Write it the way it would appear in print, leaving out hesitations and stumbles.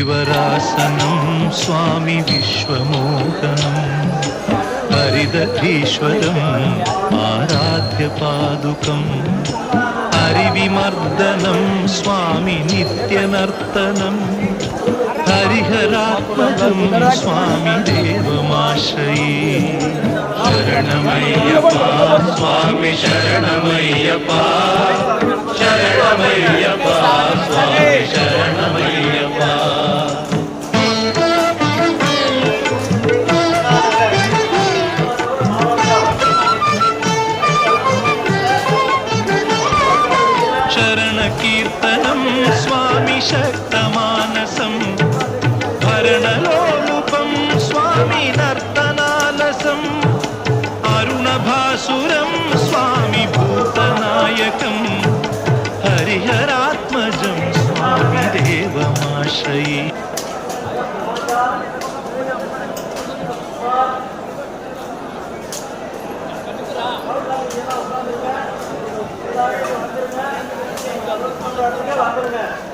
हरिवरासनं स्वामि विश्वमोहनं हरिदधीश्वरम् आराध्यपादुकम् हरिविमर्दनं स्वामि नित्यनर्तनं हरिहरात्मजं स्वामि देवमाश्रये शरणमय्यप्पा स्वामि शरणमय्यप्पा शरणमय्यप्पा स्वामि शरणमय्यप्पा शरणकीर्तनं स्वामि शक्तमानसं भरणलोलुपं स्वामि नर्तनालसम् अरुणभासुरं स्वामि भूतनायकं हरिहरात्मजं स्वामि देवमाश्रये வந்துருங்க